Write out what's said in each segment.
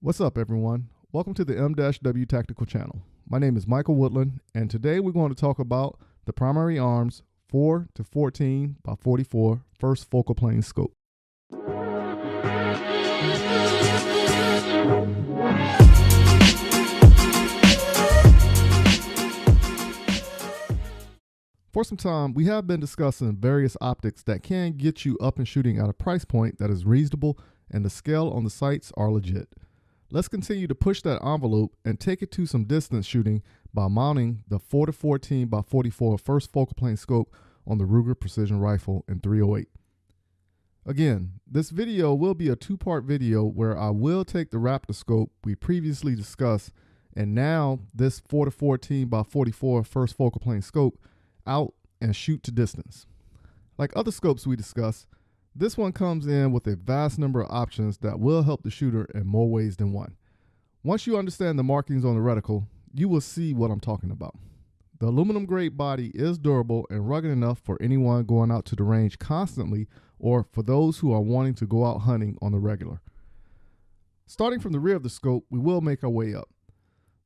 What's up, everyone? Welcome to the M-W Tactical channel. My name is Michael Woodland, and today we're going to talk about the primary arms 4 to 14 by 44 first focal plane scope. For some time, we have been discussing various optics that can get you up and shooting at a price point that is reasonable and the scale on the sights are legit. Let's continue to push that envelope and take it to some distance shooting by mounting the 4 to 14 by 44 first focal plane scope on the Ruger Precision Rifle in 308. Again, this video will be a two-part video where I will take the Raptor scope we previously discussed and now this 4 to 14 by 44 first focal plane scope out and shoot to distance. Like other scopes we discussed, this one comes in with a vast number of options that will help the shooter in more ways than one. Once you understand the markings on the reticle, you will see what I'm talking about. The aluminum grade body is durable and rugged enough for anyone going out to the range constantly or for those who are wanting to go out hunting on the regular. Starting from the rear of the scope, we will make our way up.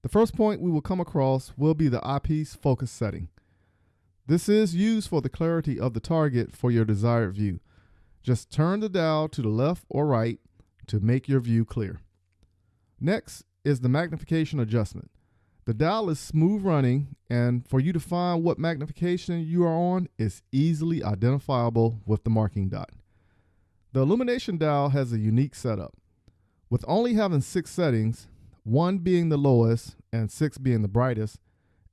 The first point we will come across will be the Eyepiece focus setting. This is used for the clarity of the target for your desired view. Just turn the dial to the left or right to make your view clear. Next is the Magnification Adjustment. The dial is smooth running, and for you to find what magnification you are on is easily identifiable with the marking dot. The Illumination Dial has a unique setup. With only having 6 settings, 1 being the lowest and 6 being the brightest,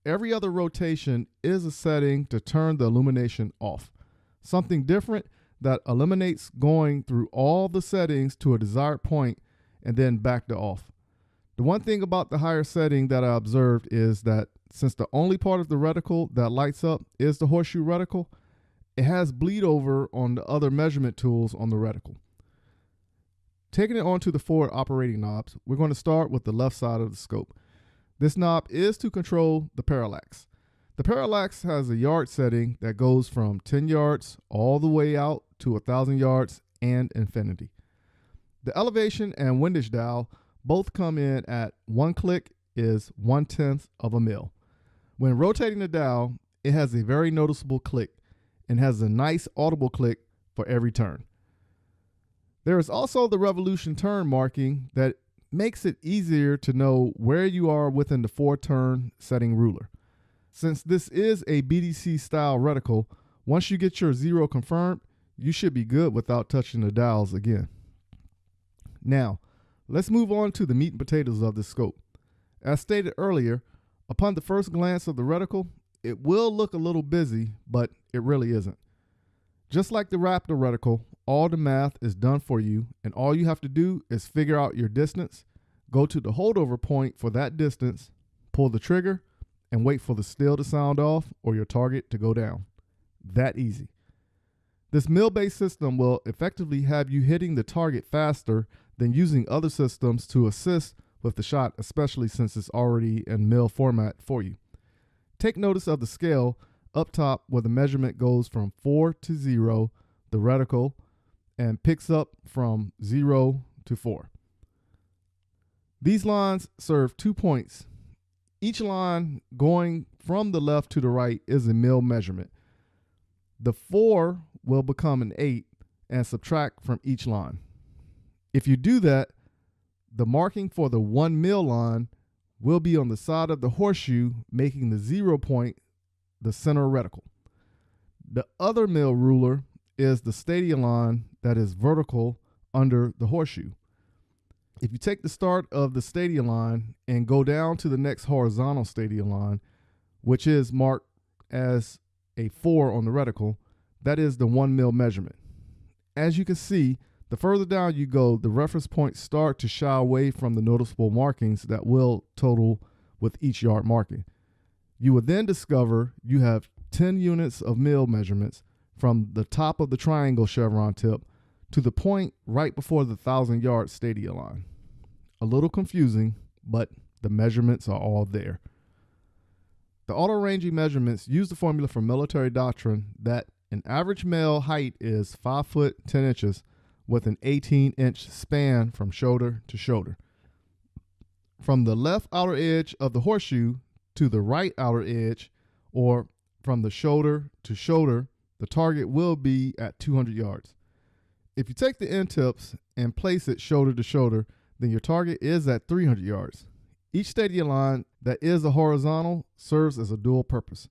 every other rotation is a setting to turn the illumination off. Something different that eliminates going through all the settings to a desired point and then back to off. The one thing about the higher setting that I observed is that since the only part of the reticle that lights up is the horseshoe reticle, it has bleed over on the other measurement tools on the reticle. Taking it onto the forward operating knobs, we're going to start with the left side of the scope. This knob is to control the parallax. The parallax has a yard setting that goes from 10 yards all the way out to 1,000 yards and infinity. The elevation and windage dial both come in at 1 click is 1/10 of a mil. When rotating the dial, it has a very noticeable click and has a nice audible click for every turn. There is also the revolution turn marking that makes it easier to know where you are within the 4-turn setting ruler. Since this is a BDC style reticle, once you get your 0 confirmed, you should be good without touching the dials again. Now, let's move on to the meat and potatoes of this scope. As stated earlier, upon the first glance of the reticle, it will look a little busy, but it really isn't. Just like the Raptor reticle, all the math is done for you, and all you have to do is figure out your distance, go to the holdover point for that distance, pull the trigger, and wait for the still to sound off or your target to go down. That easy. This mill-based system will effectively have you hitting the target faster than using other systems to assist with the shot, especially since it's already in mill format for you. Take notice of the scale up top where the measurement goes from 4 to 0, the reticle, and picks up from 0 to 4. These lines serve 2 points. Each line going from the left to the right is a mil measurement. The 4 will become an 8 and subtract from each line. If you do that, the marking for the 1 mil line will be on the side of the horseshoe, making the 0 point the center reticle. The other mil ruler is the stadia line that is vertical under the horseshoe. If you take the start of the stadia line and go down to the next horizontal stadia line, which is marked as a 4 on the reticle, that is the 1 mil measurement. As you can see, the further down you go, the reference points start to shy away from the noticeable markings that will total with each yard marking. You will then discover you have 10 units of mil measurements from the top of the triangle chevron tip to the point right before the 1,000-yard stadia line. A little confusing, but the measurements are all there. The auto-ranging measurements use the formula from military doctrine that an average male height is 5 foot 10 inches with an 18-inch span from shoulder to shoulder. from the left outer edge of the horseshoe to the right outer edge, or from the shoulder to shoulder, the target will be at 200 yards. If you take the end tips and place it shoulder to shoulder, then your target is at 300 yards. Each stadium line that is a horizontal serves as a dual purpose.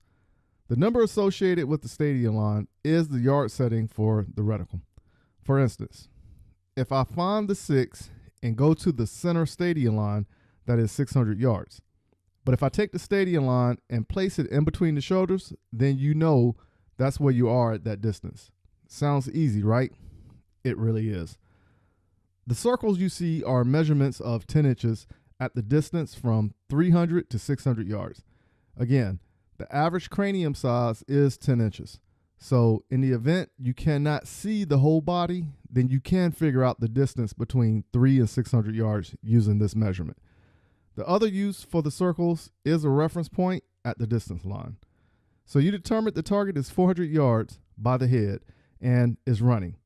The number associated with the stadium line is the yard setting for the reticle. For instance, if I find the 6 and go to the center stadium line, that is 600 yards. But if I take the stadium line and place it in between the shoulders, then you know that's where you are at that distance. Sounds easy, right? It really is. The circles you see are measurements of 10 inches at the distance from 300 to 600 yards. Again, the average cranium size is 10 inches. So in the event you cannot see the whole body, then you can figure out the distance between 300 and 600 yards using this measurement. The other use for the circles is a reference point at the distance line. So you determine the target is 400 yards by the head and is running.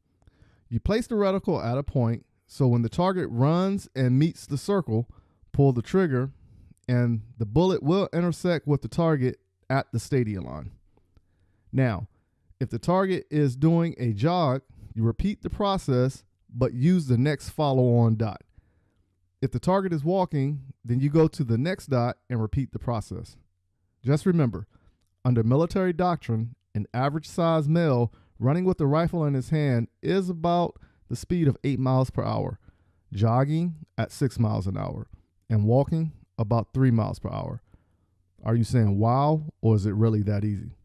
You place the reticle at a point, so when the target runs and meets the circle, pull the trigger and the bullet will intersect with the target at the stadium line. Now, if the target is doing a jog, you repeat the process but use the next follow-on dot. If the target is walking, then you go to the next dot and repeat the process. Just remember, under military doctrine, an average size male running with a rifle in his hand is about the speed of 8 miles per hour, jogging at 6 miles an hour, and walking about 3 miles per hour. Are you saying wow, or is it really that easy?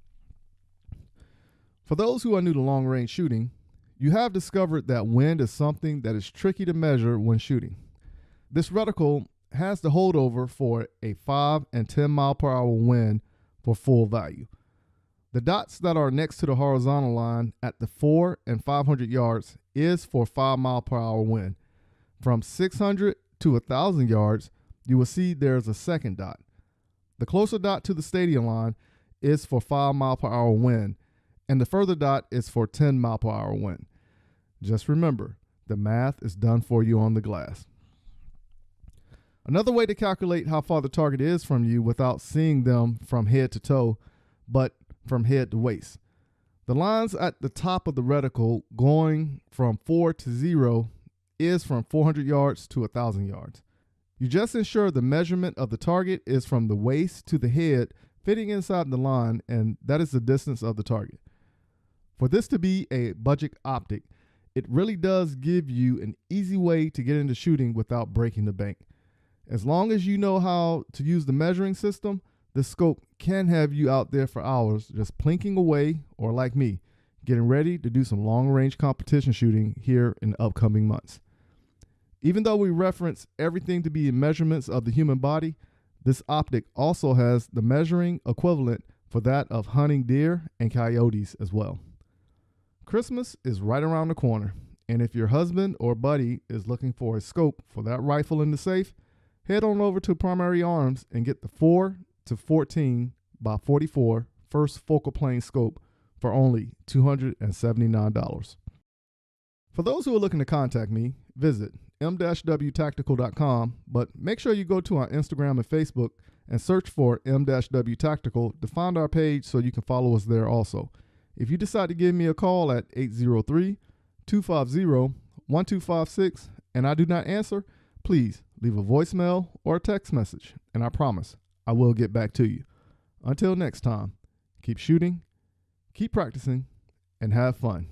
For those who are new to long range shooting, you have discovered that wind is something that is tricky to measure when shooting. This reticle has the holdover for a 5 and 10 mile per hour wind for full value. The dots that are next to the horizontal line at the 400 and 500 yards is for 5 mile per hour wind. From 600 to 1,000 yards, you will see there's a second dot. The closer dot to the stadium line is for 5 mile per hour wind, and the further dot is for 10 mile per hour wind. Just remember, the math is done for you on the glass. Another way to calculate how far the target is from you without seeing them from head to toe, but from head to waist. The lines at the top of the reticle going from 4 to 0 is from 400 yards to 1,000 yards. You just ensure the measurement of the target is from the waist to the head, fitting inside the line, and that is the distance of the target. For this to be a budget optic, it really does give you an easy way to get into shooting without breaking the bank. As long as you know how to use the measuring system, this scope can have you out there for hours just plinking away, or like me, getting ready to do some long-range competition shooting here in the upcoming months. Even though we reference everything to be in measurements of the human body, this optic also has the measuring equivalent for that of hunting deer and coyotes as well. Christmas is right around the corner, and if your husband or buddy is looking for a scope for that rifle in the safe, head on over to Primary Arms and get the 4 to 14 by 44 first focal plane scope for only $279. For those who are looking to contact me, visit m-wtactical.com, but make sure you go to our Instagram and Facebook and search for m-w tactical to find our page so you can follow us there also. If you decide to give me a call at 803-250-1256 and I do not answer, please leave a voicemail or a text message, and I promise I will get back to you. Until next time, keep shooting, keep practicing, and have fun.